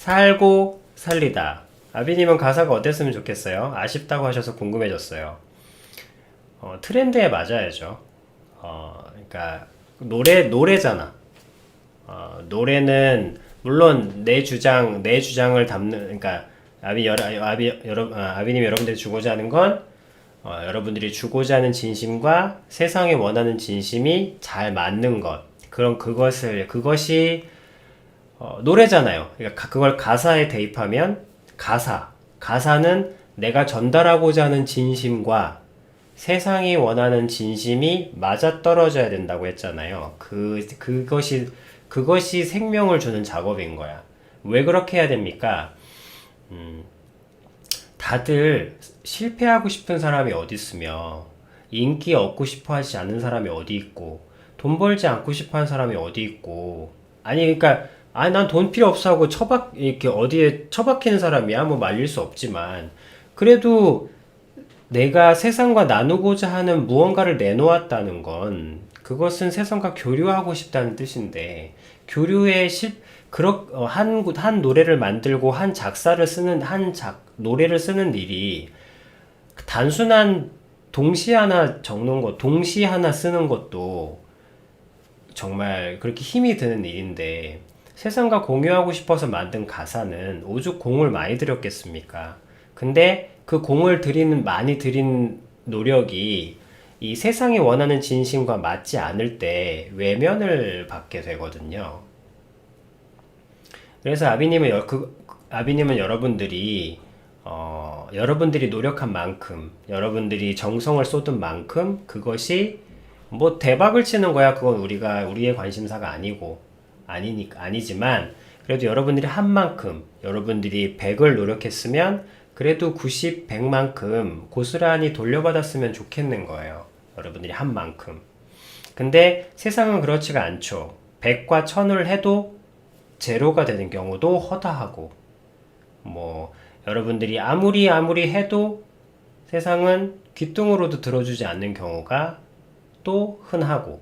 살고 살리다. 아비님은 가사가 어땠으면 좋겠어요? 아쉽다고 하셔서 궁금해졌어요. 트렌드에 맞아야죠. 그러니까 노래잖아. 노래는 물론 내 주장을 담는, 그러니까 아비님 여러분들이 주고자 하는 건 여러분들이 주고자 하는 진심과 세상이 원하는 진심이 잘 맞는 것. 그것이 노래잖아요. 그러니까 그걸 가사에 대입하면 가사는 내가 전달하고자 하는 진심과 세상이 원하는 진심이 맞아떨어져야 된다고 했잖아요. 그것이 생명을 주는 작업인 거야. 왜 그렇게 해야 됩니까? 다들 실패하고 싶은 사람이 어디 있으며, 인기 얻고 싶어 하지 않는 사람이 어디 있고, 돈 벌지 않고 싶어 하는 사람이 어디 있고, 그러니까, 난 돈 필요 없어 하고 이렇게 어디에 처박히는 사람이야? 뭐 말릴 수 없지만, 그래도 내가 세상과 나누고자 하는 무언가를 내놓았다는 건 그것은 세상과 교류하고 싶다는 뜻인데 교류의 한 노래를 만들고 노래를 쓰는 일이 단순한 동시 하나 쓰는 것도 정말 그렇게 힘이 드는 일인데 세상과 공유하고 싶어서 만든 가사는 오죽 공을 많이 들였겠습니까? 근데 그 많이 들인 노력이 이 세상이 원하는 진심과 맞지 않을 때 외면을 받게 되거든요. 그래서 아비님은 여러분들이 노력한 만큼, 여러분들이 정성을 쏟은 만큼 그것이 뭐 대박을 치는 거야. 그건 우리의 관심사가 아니지만 그래도 여러분들이 한 만큼, 여러분들이 100을 노력했으면 그래도 90, 100만큼 고스란히 돌려받았으면 좋겠는 거예요. 여러분들이 한 만큼. 근데 세상은 그렇지가 않죠. 100과 1000을 해도 제로가 되는 경우도 허다하고, 여러분들이 아무리 해도 세상은 귓등으로도 들어주지 않는 경우가 또 흔하고,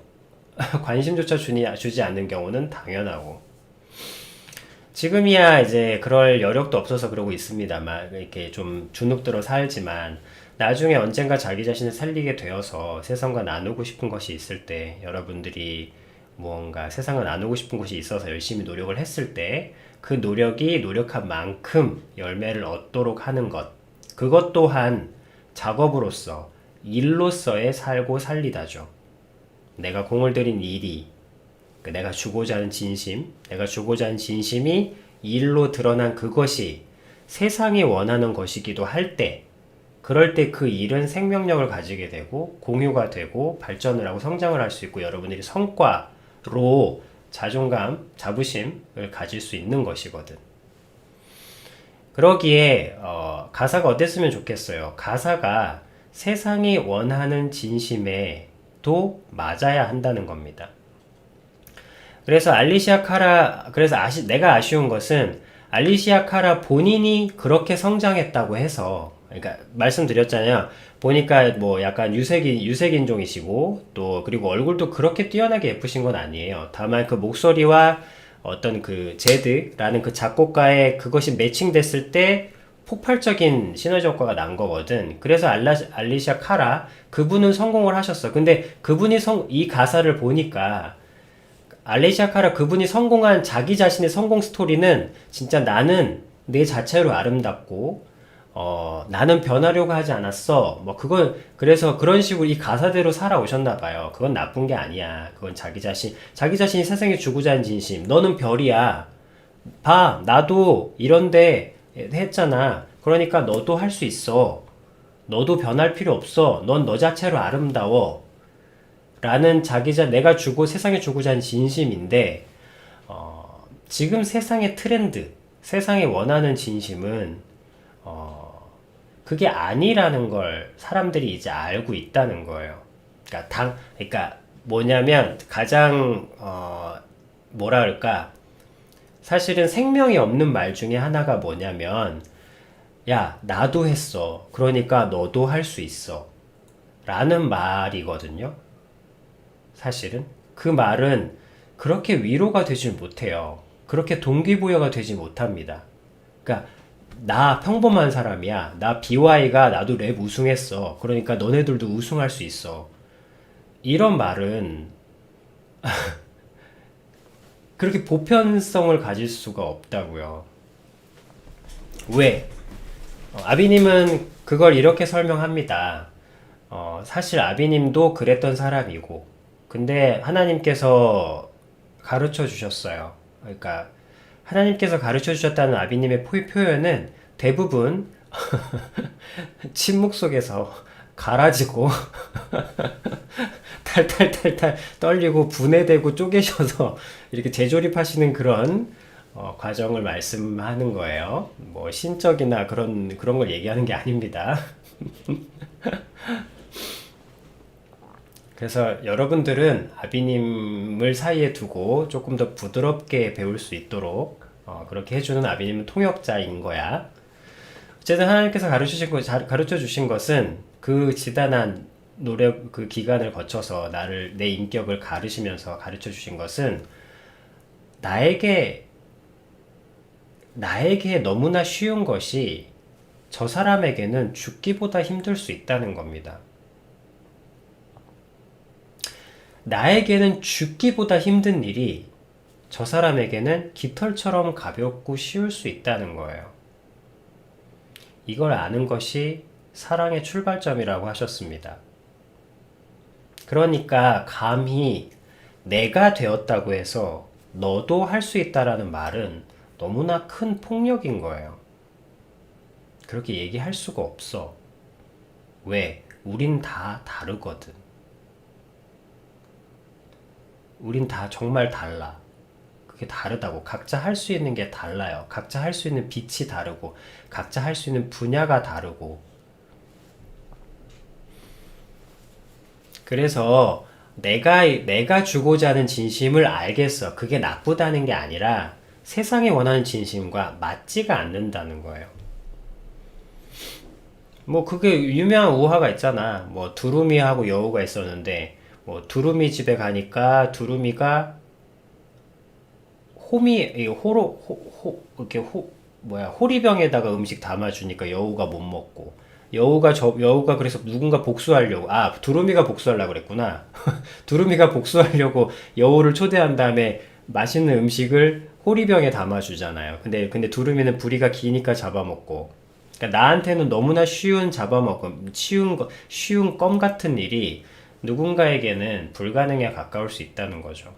관심조차 주지 않는 경우는 당연하고, 지금이야 이제 그럴 여력도 없어서 그러고 있습니다만, 이렇게 좀 주눅들어 살지만, 나중에 언젠가 자기 자신을 살리게 되어서 세상과 나누고 싶은 것이 있을 때, 여러분들이 무언가 세상을 나누고 싶은 것이 있어서 열심히 노력을 했을 때, 그 노력이 노력한 만큼 열매를 얻도록 하는 것, 그것 또한 작업으로서, 일로서의 살고 살리다죠. 내가 공을 들인 일이, 내가 주고자 하는 진심이 일로 드러난 그것이 세상이 원하는 것이기도 할 때, 그럴 때 그 일은 생명력을 가지게 되고 공유가 되고 발전을 하고 성장을 할 수 있고 여러분들이 성과로 자부심을 가질 수 있는 것이거든. 그러기에 가사가 어땠으면 좋겠어요. 가사가 세상이 원하는 진심에도 맞아야 한다는 겁니다. 그래서 내가 아쉬운 것은 알리시아 카라 본인이 그렇게 성장했다고 해서, 그러니까 말씀드렸잖아요. 보니까 뭐 약간 유색인종이시고 또 그리고 얼굴도 그렇게 뛰어나게 예쁘신 건 아니에요. 다만 그 목소리와 어떤 그 제드라는 그 작곡가의 그것이 매칭됐을 때 폭발적인 시너지 효과가 난 거거든. 그래서 알리시아 카라 그분은 성공을 하셨어. 근데 그분이 이 가사를 보니까 알레시아 카라 그분이 성공한 자기 자신의 성공 스토리는 진짜 나는 내 자체로 아름답고 나는 변하려고 하지 않았어. 그래서 그런 식으로 이 가사대로 살아오셨나 봐요. 그건 나쁜 게 아니야. 그건 자기 자신이 세상에 주고자 하는 진심. 너는 별이야. 봐, 나도 이런데 했잖아. 그러니까 너도 할 수 있어. 너도 변할 필요 없어. 넌 너 자체로 아름다워. 라는 내가 세상에 주고자 하는 진심인데, 지금 세상의 트렌드, 세상이 원하는 진심은, 그게 아니라는 걸 사람들이 이제 알고 있다는 거예요. 그러니까 뭐냐면, 가장, 뭐라 그럴까, 사실은 생명이 없는 말 중에 하나가 뭐냐면, 야, 나도 했어. 그러니까 너도 할 수 있어. 라는 말이거든요. 사실은 그 말은 그렇게 위로가 되질 못해요. 그렇게 동기부여가 되지 못합니다. 그러니까 나 평범한 사람이야. 나 BY가 나도 랩 우승했어. 그러니까 너네들도 우승할 수 있어. 이런 말은 그렇게 보편성을 가질 수가 없다고요. 왜? 아비님은 그걸 이렇게 설명합니다. 사실 아비님도 그랬던 사람이고, 근데 하나님께서 가르쳐 주셨어요. 그러니까 하나님께서 가르쳐 주셨다는 아비님의 표현은 대부분 침묵 속에서 갈아지고 탈탈탈탈 떨리고 분해되고 쪼개셔서 이렇게 재조립하시는 그런 과정을 말씀하는 거예요. 뭐 신적이나 그런 걸 얘기하는 게 아닙니다. 그래서 여러분들은 아비님을 사이에 두고 조금 더 부드럽게 배울 수 있도록 그렇게 해주는 아비님은 통역자인 거야. 어쨌든 하나님께서 가르쳐 주신 것은 그 지단한 노력 그 기간을 거쳐서 내 인격을 가르시면서 가르쳐 주신 것은 나에게 너무나 쉬운 것이 저 사람에게는 죽기보다 힘들 수 있다는 겁니다. 나에게는 죽기보다 힘든 일이 저 사람에게는 깃털처럼 가볍고 쉬울 수 있다는 거예요. 이걸 아는 것이 사랑의 출발점이라고 하셨습니다. 그러니까 감히 내가 되었다고 해서 너도 할 수 있다라는 말은 너무나 큰 폭력인 거예요. 그렇게 얘기할 수가 없어. 왜? 우린 다 다르거든. 우린 다 정말 달라. 그게 다르다고. 각자 할 수 있는 게 달라요. 각자 할 수 있는 빛이 다르고, 각자 할 수 있는 분야가 다르고. 그래서 내가 주고자 하는 진심을 알겠어. 그게 나쁘다는 게 아니라 세상이 원하는 진심과 맞지가 않는다는 거예요. 뭐 그게 유명한 우화가 있잖아. 뭐 두루미하고 여우가 있었는데 뭐 두루미 집에 가니까 두루미가 이렇게 호리병에다가 음식 담아주니까 여우가 못 먹고 여우가 그래서 누군가 복수하려고 두루미가 복수하려고 그랬구나. 두루미가 복수하려고 여우를 초대한 다음에 맛있는 음식을 호리병에 담아주잖아요. 근데 두루미는 부리가 기니까 잡아먹고. 그러니까 나한테는 너무나 쉬운 껌 같은 일이 누군가에게는 불가능에 가까울 수 있다는 거죠.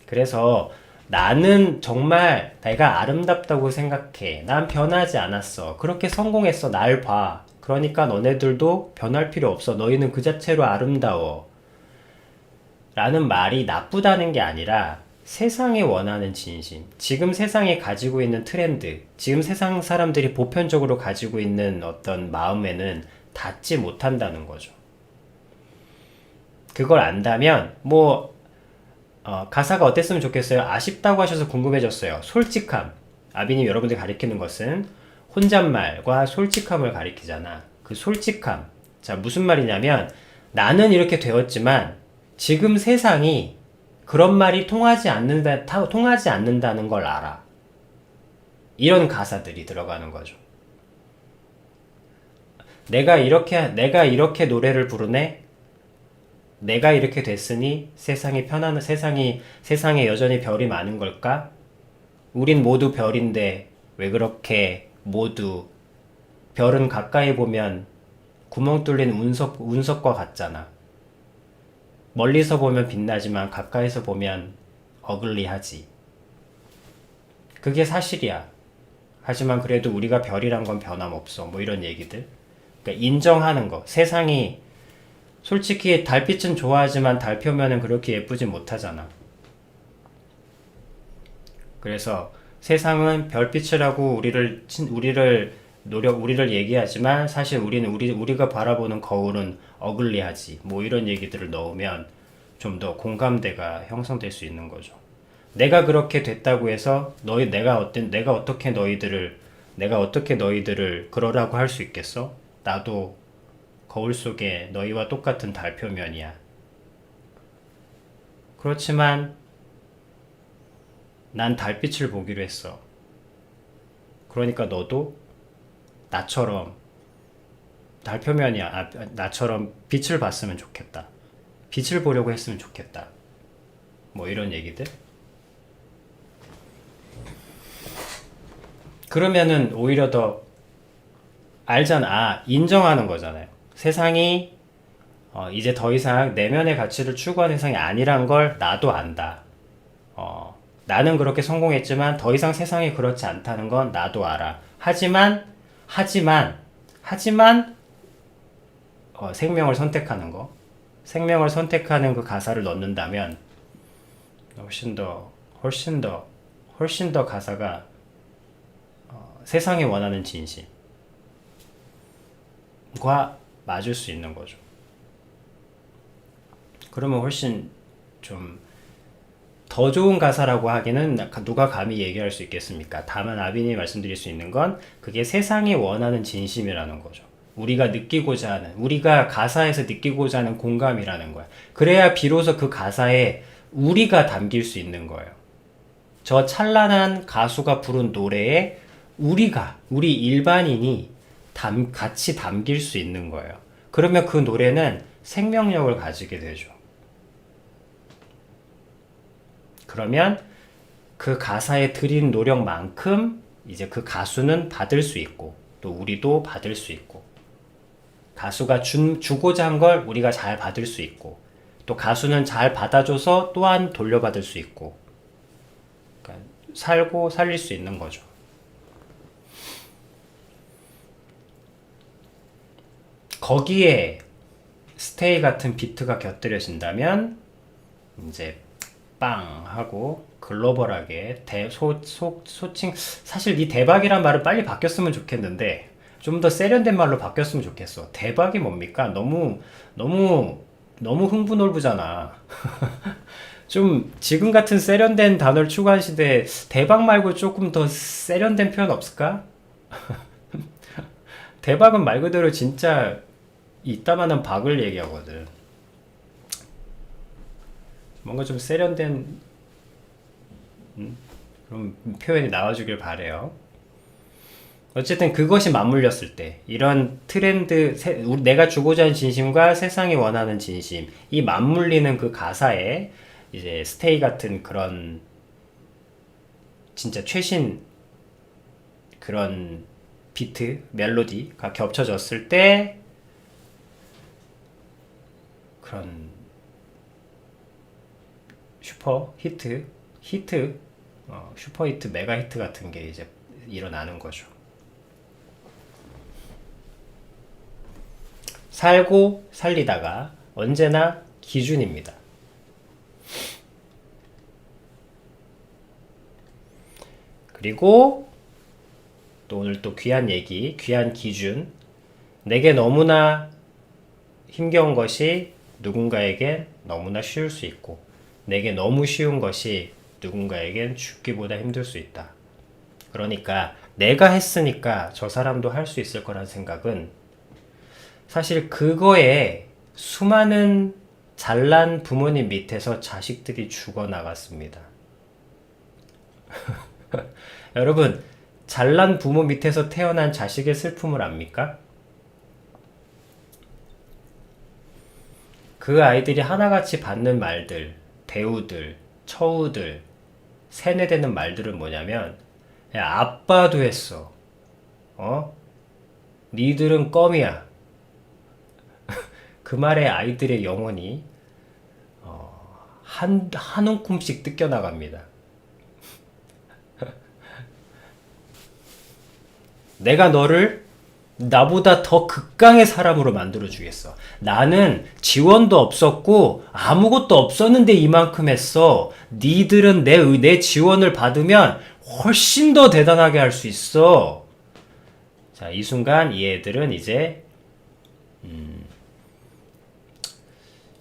그래서 나는 정말 내가 아름답다고 생각해. 난 변하지 않았어. 그렇게 성공했어. 날 봐. 그러니까 너네들도 변할 필요 없어. 너희는 그 자체로 아름다워. 라는 말이 나쁘다는 게 아니라 세상이 원하는 진심, 지금 세상이 가지고 있는 트렌드, 지금 세상 사람들이 보편적으로 가지고 있는 어떤 마음에는 닿지 못한다는 거죠. 그걸 안다면 가사가 어땠으면 좋겠어요? 아쉽다고 하셔서 궁금해졌어요. 솔직함. 아비님 여러분들 가리키는 것은 혼잣말과 솔직함을 가리키잖아. 그 솔직함. 자, 무슨 말이냐면 나는 이렇게 되었지만 지금 세상이 그런 말이 통하지 않는다는 걸 알아. 이런 가사들이 들어가는 거죠. 내가 이렇게 노래를 부르네? 내가 이렇게 됐으니 세상에 여전히 별이 많은 걸까? 우린 모두 별인데 왜 그렇게 모두 별은 가까이 보면 구멍 뚫린 운석과 같잖아. 멀리서 보면 빛나지만 가까이서 보면 어글리하지. 그게 사실이야. 하지만 그래도 우리가 별이란 건 변함없어. 뭐 이런 얘기들. 그러니까 인정하는 거. 세상이 솔직히 달빛은 좋아하지만 달 표면은 그렇게 예쁘진 못하잖아. 그래서 세상은 별빛이라고 우리를 얘기하지만 사실 우리가 바라보는 거울은 어글리하지. 뭐 이런 얘기들을 넣으면 좀 더 공감대가 형성될 수 있는 거죠. 내가 그렇게 됐다고 해서 내가 어떻게 너희들을 그러라고 할 수 있겠어? 나도 거울 속에 너희와 똑같은 달 표면이야. 그렇지만 난 달빛을 보기로 했어. 그러니까 너도 나처럼 달표면이야. 나처럼 빛을 봤으면 좋겠다. 빛을 보려고 했으면 좋겠다. 뭐 이런 얘기들. 그러면은 오히려 더 알잖아. 인정하는 거잖아요. 세상이 이제 더 이상 내면의 가치를 추구하는 세상이 아니란 걸 나도 안다. 나는 그렇게 성공했지만 더 이상 세상이 그렇지 않다는 건 나도 알아. 하지만 생명을 선택하는 거. 생명을 선택하는 그 가사를 넣는다면 훨씬 더 가사가 세상이 원하는 진심과 맞을 수 있는 거죠. 그러면 훨씬 좀 더 좋은 가사라고 하기는 누가 감히 얘기할 수 있겠습니까? 다만 아빈이 말씀드릴 수 있는 건 그게 세상이 원하는 진심이라는 거죠. 우리가 느끼고자 하는, 우리가 가사에서 느끼고자 하는 공감이라는 거야. 그래야 비로소 그 가사에 우리가 담길 수 있는 거예요. 저 찬란한 가수가 부른 노래에 우리 일반인이 같이 담길 수 있는 거예요. 그러면 그 노래는 생명력을 가지게 되죠. 그러면 그 가사에 들인 노력만큼 이제 그 가수는 받을 수 있고 또 우리도 받을 수 있고 가수가 주고자 한 걸 우리가 잘 받을 수 있고 또 가수는 잘 받아줘서 또한 돌려받을 수 있고 그러니까 살고 살릴 수 있는 거죠. 거기에 스테이 같은 비트가 곁들여진다면 이제 빵 하고 글로벌하게 소칭 사실 이 대박이란 말은 빨리 바뀌었으면 좋겠는데 좀 더 세련된 말로 바뀌었으면 좋겠어. 대박이 뭡니까? 너무 흥분올부잖아. 좀 지금 같은 세련된 단어를 추구한 시대에 대박 말고 조금 더 세련된 표현 없을까? 대박은 말 그대로 진짜 이따만한 박을 얘기하거든. 뭔가 좀 세련된 그런 표현이 나와주길 바래요. 어쨌든 그것이 맞물렸을 때 이런 트렌드, 내가 주고자 하는 진심과 세상이 원하는 진심 이 맞물리는 그 가사에 이제 스테이 같은 그런 진짜 최신 그런 비트, 멜로디가 겹쳐졌을 때 그런 슈퍼 히트, 슈퍼 히트, 메가 히트 같은 게 이제 일어나는 거죠. 살고 살리다가 언제나 기준입니다. 그리고 또 오늘 또 귀한 얘기, 귀한 기준. 내게 너무나 힘겨운 것이 누군가에겐 너무나 쉬울 수 있고 내게 너무 쉬운 것이 누군가에겐 죽기보다 힘들 수 있다. 그러니까 내가 했으니까 저 사람도 할 수 있을 거란 생각은 사실 그거에 수많은 잘난 부모님 밑에서 자식들이 죽어나갔습니다. 여러분, 잘난 부모 밑에서 태어난 자식의 슬픔을 압니까? 그 아이들이 하나같이 받는 말들, 대우들, 처우들, 세뇌되는 말들은 뭐냐면 야, 아빠도 했어. 니들은 껌이야. 그 말에 아이들의 영혼이 한 움큼씩 뜯겨나갑니다. 내가 너를 나보다 더 극강의 사람으로 만들어주겠어. 나는 지원도 없었고 아무것도 없었는데 이만큼 했어. 니들은 내 지원을 받으면 훨씬 더 대단하게 할 수 있어. 자, 이 순간 이 애들은 이제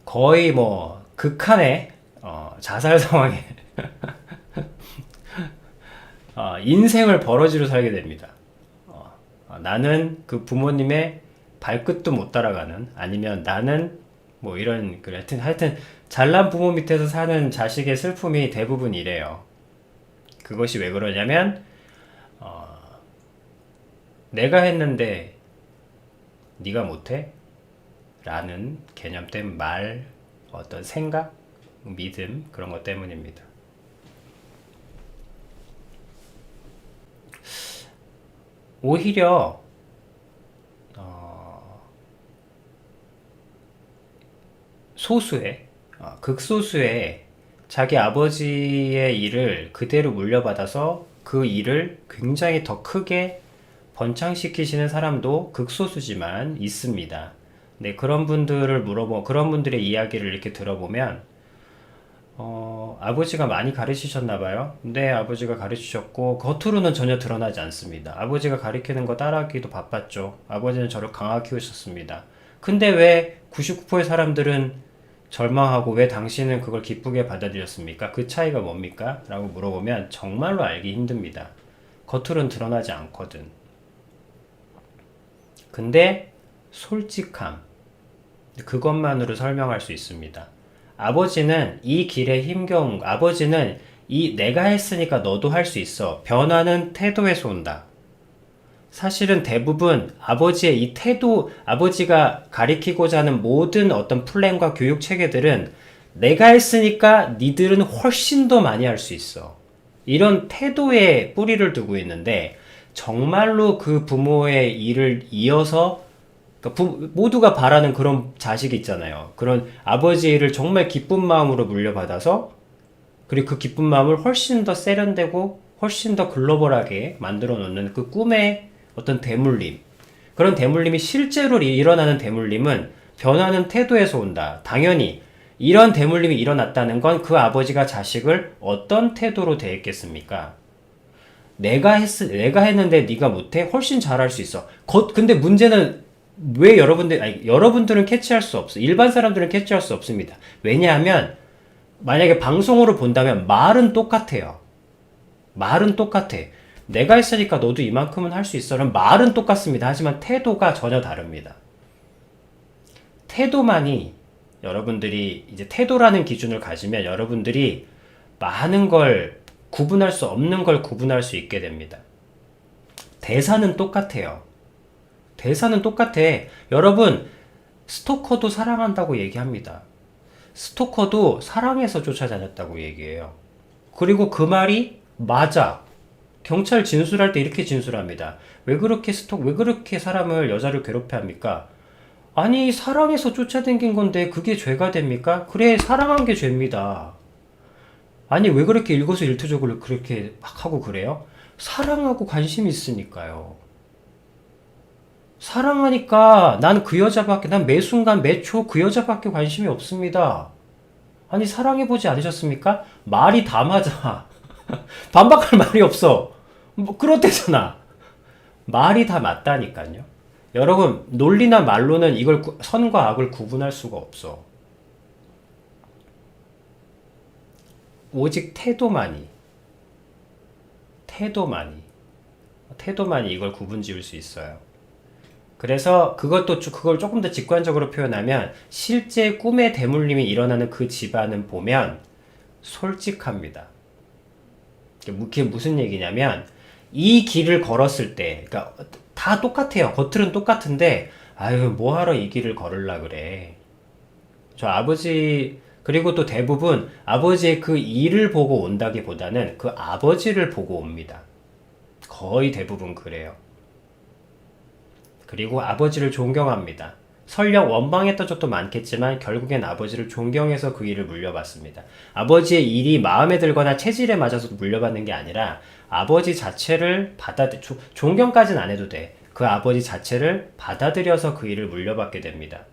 거의 뭐 극한의 자살 상황에 인생을 버러지로 살게 됩니다. 나는 그 부모님의 발끝도 못 따라가는 아니면 나는 뭐 이런 그래 하여튼 잘난 부모 밑에서 사는 자식의 슬픔이 대부분 이래요. 그것이 왜 그러냐면 내가 했는데 네가 못해? 라는 개념 때문 어떤 생각, 믿음 그런 것 때문입니다. 오히려 극소수의 자기 아버지의 일을 그대로 물려받아서 그 일을 굉장히 더 크게 번창시키시는 사람도 극소수지만 있습니다. 네, 그런 분들의 이야기를 이렇게 들어보면, 아버지가 많이 가르치셨나 봐요. 네, 아버지가 가르치셨고, 겉으로는 전혀 드러나지 않습니다. 아버지가 가르치는 거 따라하기도 바빴죠. 아버지는 저를 강하게 키우셨습니다. 근데 왜 99%의 사람들은 절망하고 왜 당신은 그걸 기쁘게 받아들였습니까? 그 차이가 뭡니까? 라고 물어보면 정말로 알기 힘듭니다. 겉으로는 드러나지 않거든. 근데 솔직함, 그것만으로 설명할 수 있습니다. 아버지는 이 길에 아버지는 내가 했으니까 너도 할 수 있어. 변화는 태도에서 온다. 사실은 대부분 아버지의 이 태도, 아버지가 가리키고자 하는 모든 어떤 플랜과 교육 체계들은 내가 했으니까 니들은 훨씬 더 많이 할 수 있어. 이런 태도에 뿌리를 두고 있는데, 정말로 그 부모의 일을 이어서 그러니까 모두가 바라는 그런 자식이 있잖아요. 그런 아버지의 일을 정말 기쁜 마음으로 물려받아서 그리고 그 기쁜 마음을 훨씬 더 세련되고 훨씬 더 글로벌하게 만들어 놓는 그 꿈의 어떤 대물림. 그런 대물림이 실제로 일어나는 대물림은 변하는 태도에서 온다. 당연히 이런 대물림이 일어났다는 건 그 아버지가 자식을 어떤 태도로 대했겠습니까? 내가 했는데 네가 못해? 훨씬 잘할 수 있어. 근데 문제는 왜 여러분들은 캐치할 수 없어. 일반 사람들은 캐치할 수 없습니다. 왜냐하면 만약에 방송으로 본다면 말은 똑같아요. 말은 똑같아. 내가 했으니까 너도 이만큼은 할 수 있어는 말은 똑같습니다. 하지만 태도가 전혀 다릅니다. 태도만이 여러분들이 이제 태도라는 기준을 가지면 여러분들이 많은 걸 구분할 수 없는 걸 구분할 수 있게 됩니다. 대사는 똑같아요. 대사는 똑같아. 여러분, 스토커도 사랑한다고 얘기합니다. 스토커도 사랑해서 쫓아다녔다고 얘기해요. 그리고 그 말이 맞아. 경찰 진술할 때 이렇게 진술합니다. 왜 그렇게 사람을, 여자를 괴롭혀 합니까? 아니, 사랑해서 쫓아다닌 건데 그게 죄가 됩니까? 그래, 사랑한 게 죄입니다. 아니, 왜 그렇게 일거수일투족을 그렇게 막 하고 그래요? 사랑하고 관심이 있으니까요. 사랑하니까 난 매 순간 매 초 그 여자밖에 관심이 없습니다. 아니, 사랑해보지 않으셨습니까? 말이 다 맞아. 반박할 말이 없어. 뭐 그렇대잖아. 말이 다 맞다니까요. 여러분, 논리나 말로는 이걸 선과 악을 구분할 수가 없어. 오직 태도만이 이걸 구분 지을 수 있어요. 그래서 그걸 조금 더 직관적으로 표현하면 실제 꿈의 대물림이 일어나는 그 집안은 보면 솔직합니다. 그게 무슨 얘기냐면 이 길을 걸었을 때, 그러니까 다 똑같아요. 겉으로는 똑같은데 아유 뭐하러 이 길을 걸으려 그래. 저 아버지 그리고 또 대부분 아버지의 그 일을 보고 온다기보다는 그 아버지를 보고 옵니다. 거의 대부분 그래요. 그리고 아버지를 존경합니다. 설령 원망했던 적도 많겠지만 결국엔 아버지를 존경해서 그 일을 물려받습니다. 아버지의 일이 마음에 들거나 체질에 맞아서 물려받는 게 아니라 아버지 자체를 존경까지는 안 해도 돼. 그 아버지 자체를 받아들여서 그 일을 물려받게 됩니다.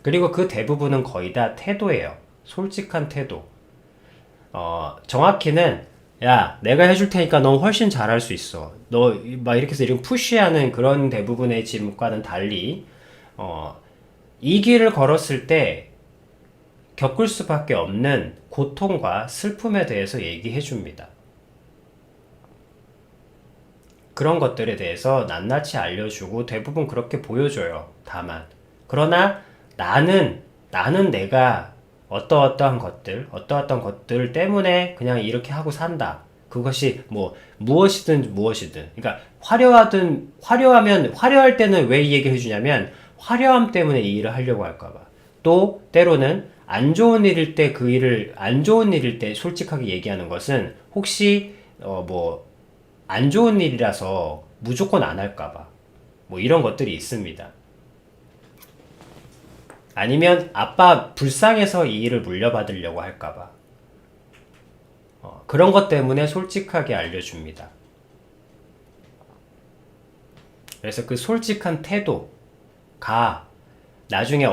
그리고 그 대부분은 거의 다 태도예요. 솔직한 태도. 정확히는 야, 내가 해줄 테니까 넌 훨씬 잘할 수 있어. 너, 막 이렇게 해서 이런 푸시하는 그런 대부분의 질문과는 달리, 이 길을 걸었을 때 겪을 수밖에 없는 고통과 슬픔에 대해서 얘기해 줍니다. 그런 것들에 대해서 낱낱이 알려주고 대부분 그렇게 보여줘요. 다만. 그러나 나는 내가 어떠어떠한 것들 때문에 그냥 이렇게 하고 산다. 그것이 뭐 무엇이든 무엇이든. 그러니까 화려할 때는 왜 이 얘기를 해주냐면 화려함 때문에 이 일을 하려고 할까봐. 또 때로는 안 좋은 일일 때 솔직하게 얘기하는 것은 혹시 뭐 안 좋은 일이라서 무조건 안 할까봐. 뭐 이런 것들이 있습니다. 아니면 아빠 불쌍해서 이 일을 물려받으려고 할까봐. 그런 것 때문에 솔직하게 알려줍니다. 그래서 그 솔직한 태도가 나중에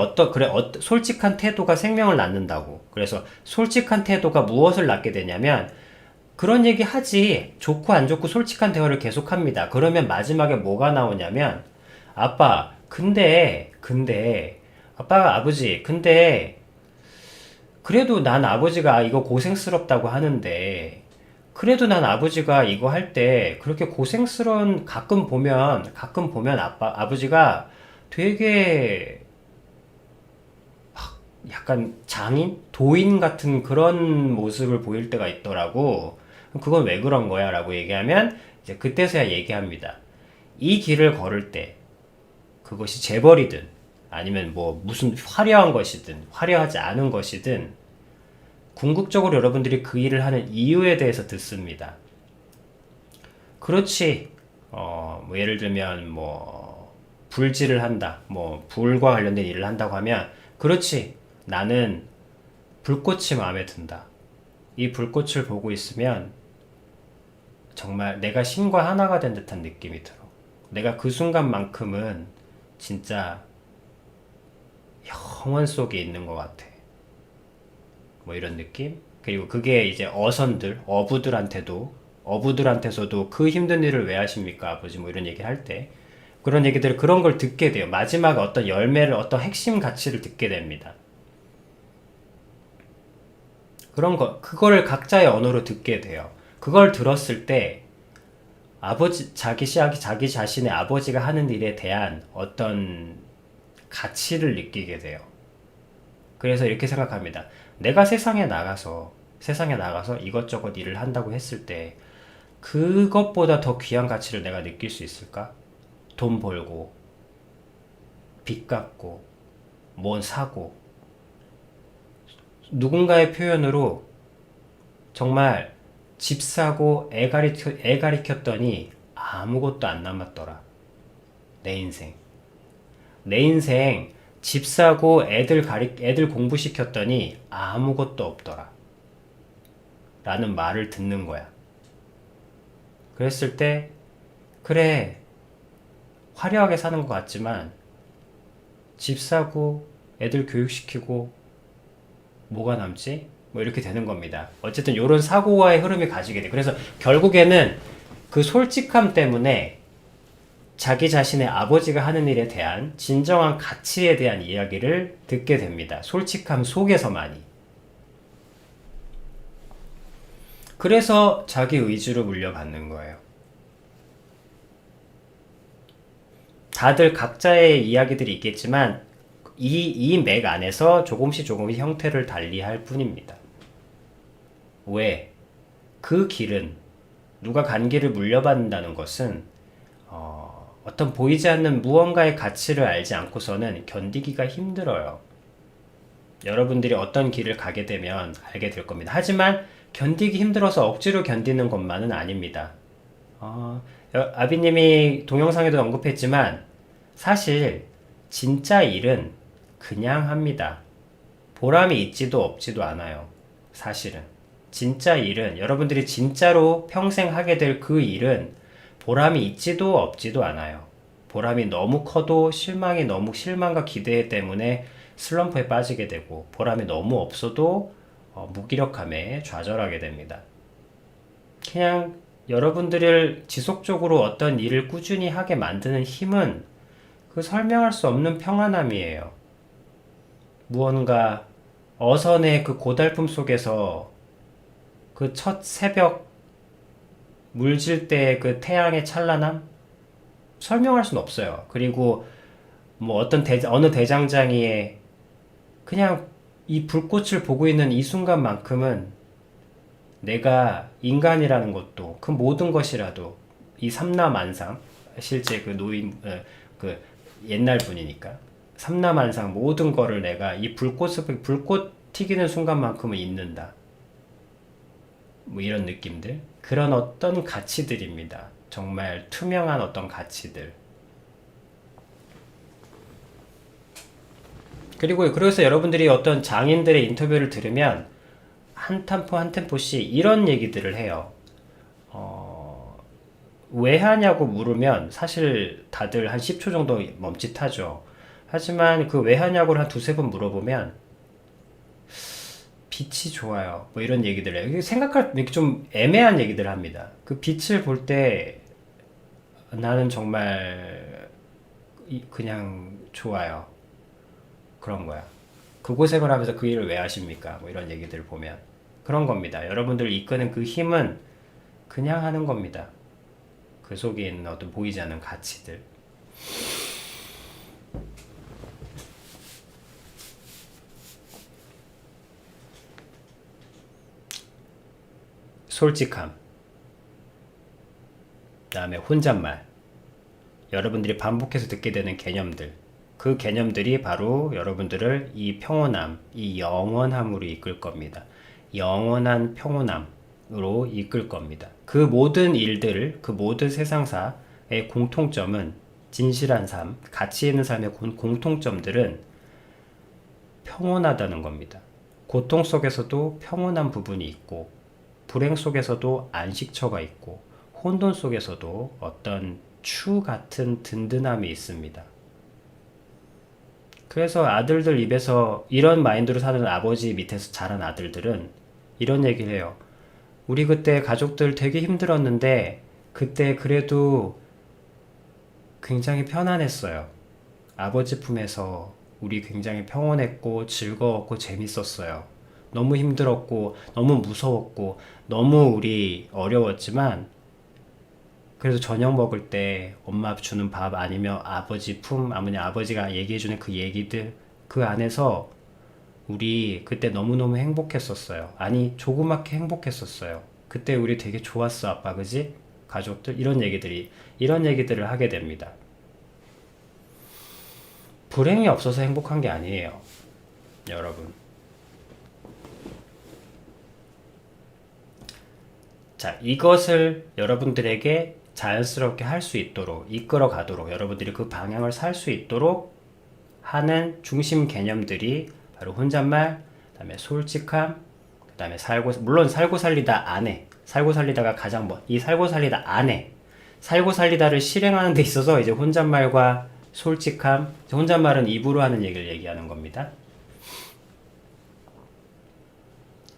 솔직한 태도가 생명을 낳는다고. 그래서 솔직한 태도가 무엇을 낳게 되냐면 그런 얘기 하지. 좋고 안 좋고 솔직한 대화를 계속합니다. 그러면 마지막에 뭐가 나오냐면 아빠, 아버지, 근데 그래도 난 아버지가 이거 고생스럽다고 하는데 그래도 난 아버지가 이거 할 때 그렇게 고생스러운 가끔 보면 아버지가 되게 약간 도인 같은 그런 모습을 보일 때가 있더라고. 그건 왜 그런 거야? 라고 얘기하면 이제 그때서야 얘기합니다. 이 길을 걸을 때 그것이 재벌이든 아니면 뭐 무슨 화려한 것이든 화려하지 않은 것이든 궁극적으로 여러분들이 그 일을 하는 이유에 대해서 듣습니다. 그렇지. 뭐 예를 들면 뭐 불질을 한다. 뭐 불과 관련된 일을 한다고 하면 그렇지. 나는 불꽃이 마음에 든다. 이 불꽃을 보고 있으면 정말 내가 신과 하나가 된 듯한 느낌이 들어. 내가 그 순간만큼은 진짜 영원 속에 있는 것 같아. 뭐 이런 느낌? 그리고 그게 이제 어부들한테서도 그 힘든 일을 왜 하십니까, 아버지? 뭐 이런 얘기 할 때. 그런 걸 듣게 돼요. 마지막에 어떤 핵심 가치를 듣게 됩니다. 그거를 각자의 언어로 듣게 돼요. 그걸 들었을 때, 자기 자신의 아버지가 하는 일에 대한 어떤 가치를 느끼게 돼요. 그래서 이렇게 생각합니다. 내가 세상에 나가서 이것저것 일을 한다고 했을 때, 그것보다 더 귀한 가치를 내가 느낄 수 있을까? 돈 벌고, 빚 갚고, 뭔 사고, 누군가의 표현으로 정말 집 사고 애 가리켰더니 아무것도 안 남았더라. 내 인생. 집 사고 애들 공부시켰더니 아무것도 없더라. 라는 말을 듣는 거야. 그랬을 때, 그래, 화려하게 사는 것 같지만, 집 사고 애들 교육시키고 뭐가 남지? 뭐 이렇게 되는 겁니다. 어쨌든 이런 사고와의 흐름이 가지게 돼. 그래서 결국에는 그 솔직함 때문에 자기 자신의 아버지가 하는 일에 대한 진정한 가치에 대한 이야기를 듣게 됩니다. 솔직함 속에서만이. 그래서 자기 의지로 물려받는 거예요. 다들 각자의 이야기들이 있겠지만 이 맥 안에서 조금씩 형태를 달리할 뿐입니다. 왜? 그 길은 누가 간 길을 물려받는다는 것은 어떤 보이지 않는 무언가의 가치를 알지 않고서는 견디기가 힘들어요. 여러분들이 어떤 길을 가게 되면 알게 될 겁니다. 하지만 견디기 힘들어서 억지로 견디는 것만은 아닙니다. 아비님이 동영상에도 언급했지만 사실 진짜 일은 그냥 합니다. 보람이 있지도 없지도 않아요. 사실은. 진짜 일은 여러분들이 진짜로 평생 하게 될 그 일은 보람이 있지도 없지도 않아요. 보람이 너무 커도 실망과 기대 때문에 슬럼프에 빠지게 되고 보람이 너무 없어도 무기력함에 좌절하게 됩니다. 그냥 여러분들을 지속적으로 어떤 일을 꾸준히 하게 만드는 힘은 그 설명할 수 없는 평안함이에요. 무언가 어선의 그 고달픔 속에서 그 첫 새벽 물질 때 그 태양의 찬란함? 설명할 수는 없어요. 그리고 뭐 어느 대장장이의 그냥 이 불꽃을 보고 있는 이 순간만큼은 내가 인간이라는 것도 그 모든 것이라도 이 삼라만상 실제 그 노인 그 옛날 분이니까 삼라만상 모든 거를 내가 이 불꽃 튀기는 순간만큼은 잊는다. 뭐 이런 느낌들 그런 어떤 가치들입니다. 정말 투명한 어떤 가치들. 그리고 그래서 여러분들이 어떤 장인들의 인터뷰를 들으면 한 템포 한 템포씩 이런 얘기들을 해요. 왜 하냐고 물으면 사실 다들 한 10초 정도 멈칫하죠. 하지만 그 왜 하냐고를 한 두세 번 물어보면 빛이 좋아요. 뭐 이런 얘기들 해요. 생각할 좀 애매한 얘기들을 합니다. 그 빛을 볼 때 나는 정말 그냥 좋아요. 그런 거야. 그 고생을 하면서 그 일을 왜 하십니까? 뭐 이런 얘기들을 보면 그런 겁니다. 여러분들을 이끄는 그 힘은 그냥 하는 겁니다. 그 속에 있는 어떤 보이지 않는 가치들. 솔직함. 그다음에 혼잣말. 여러분들이 반복해서 듣게 되는 개념들. 그 개념들이 바로 여러분들을 이 평온함, 이 영원함으로 이끌 겁니다. 영원한 평온함으로 이끌 겁니다. 그 모든 일들, 그 모든 세상사의 공통점은 진실한 삶, 가치 있는 삶의 공통점들은 평온하다는 겁니다. 고통 속에서도 평온한 부분이 있고, 불행 속에서도 안식처가 있고, 혼돈 속에서도 어떤 추 같은 든든함이 있습니다. 그래서 아들들 입에서 이런 마인드로 사는 아버지 밑에서 자란 아들들은 이런 얘기를 해요. 우리 그때 가족들 되게 힘들었는데 그때 그래도 굉장히 편안했어요. 아버지 품에서 우리 굉장히 평온했고 즐거웠고 재밌었어요. 너무 힘들었고 너무 무서웠고 너무 우리 어려웠지만 그래서 저녁 먹을 때 엄마 주는 밥 아니면 아버지 품, 아버지가 얘기해주는 그 얘기들 그 안에서 우리 그때 너무너무 행복했었어요. 아니 조그맣게 행복했었어요. 그때 우리 되게 좋았어 아빠 그지? 가족들 이런 얘기들을 하게 됩니다. 불행이 없어서 행복한 게 아니에요. 여러분. 자, 이것을 여러분들에게 자연스럽게 할 수 있도록 이끌어 가도록 여러분들이 그 방향을 살 수 있도록 하는 중심 개념들이 바로 혼잣말, 그다음에 솔직함, 그다음에 물론 살고 살리다 안에 살고 살리다가 가장 이 살고 살리다 안에 살고 살리다를 실행하는 데 있어서 이제 혼잣말과 솔직함, 혼잣말은 입으로 하는 얘기를 얘기하는 겁니다.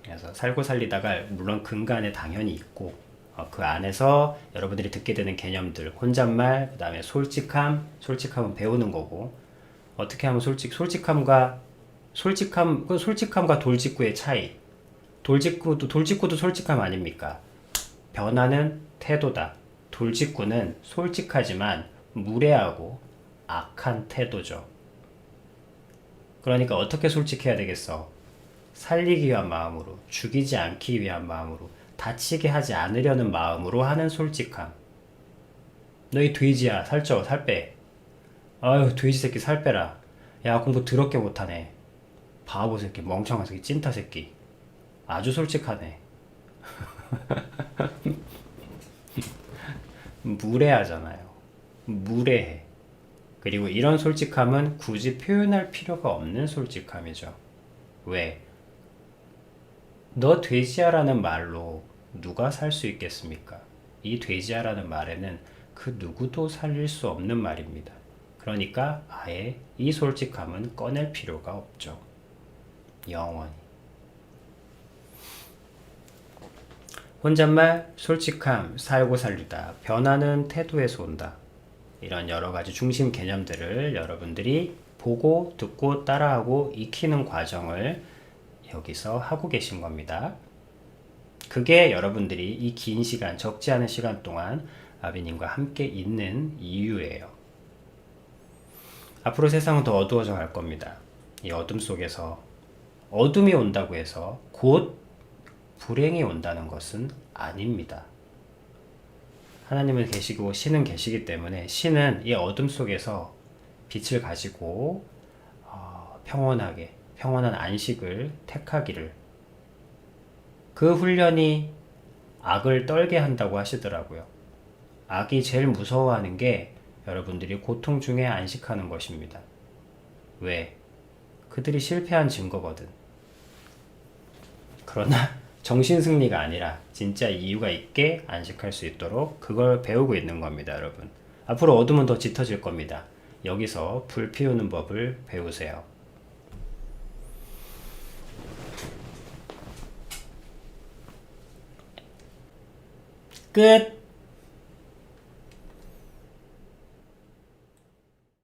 그래서 살고 살리다가 물론 근간에 당연히 있고 그 안에서 여러분들이 듣게 되는 개념들 혼잣말 그 다음에 솔직함은 배우는 거고 어떻게 하면 솔직함과 돌직구의 차이 돌직구도 솔직함 아닙니까? 변하는 태도다. 돌직구는 솔직하지만 무례하고 악한 태도죠. 그러니까 어떻게 솔직해야 되겠어? 살리기 위한 마음으로, 죽이지 않기 위한 마음으로, 다치게 하지 않으려는 마음으로 하는 솔직함. 너희 돼지야, 살쪄, 살 빼. 아유, 돼지 새끼 살 빼라. 야, 공부 더럽게 못하네. 바보 새끼, 멍청한 새끼, 찐타 새끼. 아주 솔직하네. 무례하잖아요. 무례해. 그리고 이런 솔직함은 굳이 표현할 필요가 없는 솔직함이죠. 왜? 너 돼지야라는 말로 누가 살 수 있겠습니까? 이 돼지야라는 말에는 그 누구도 살릴 수 없는 말입니다. 그러니까 아예 이 솔직함은 꺼낼 필요가 없죠. 영원히. 혼잣말, 솔직함, 살고 살리다, 변하는 태도에서 온다. 이런 여러 가지 중심 개념들을 여러분들이 보고 듣고 따라하고 익히는 과정을 여기서 하고 계신 겁니다. 그게 여러분들이 이 긴 시간, 적지 않은 시간 동안 아비님과 함께 있는 이유예요. 앞으로 세상은 더 어두워져 갈 겁니다. 이 어둠 속에서 어둠이 온다고 해서 곧 불행이 온다는 것은 아닙니다. 하나님은 계시고 신은 계시기 때문에 신은 이 어둠 속에서 빛을 가지고 평온한 안식을 택하기를, 그 훈련이 악을 떨게 한다고 하시더라고요. 악이 제일 무서워하는 게 여러분들이 고통 중에 안식하는 것입니다. 왜? 그들이 실패한 증거거든. 그러나 정신승리가 아니라 진짜 이유가 있게 안식할 수 있도록 그걸 배우고 있는 겁니다, 여러분. 앞으로 어둠은 더 짙어질 겁니다. 여기서 불 피우는 법을 배우세요. 끝!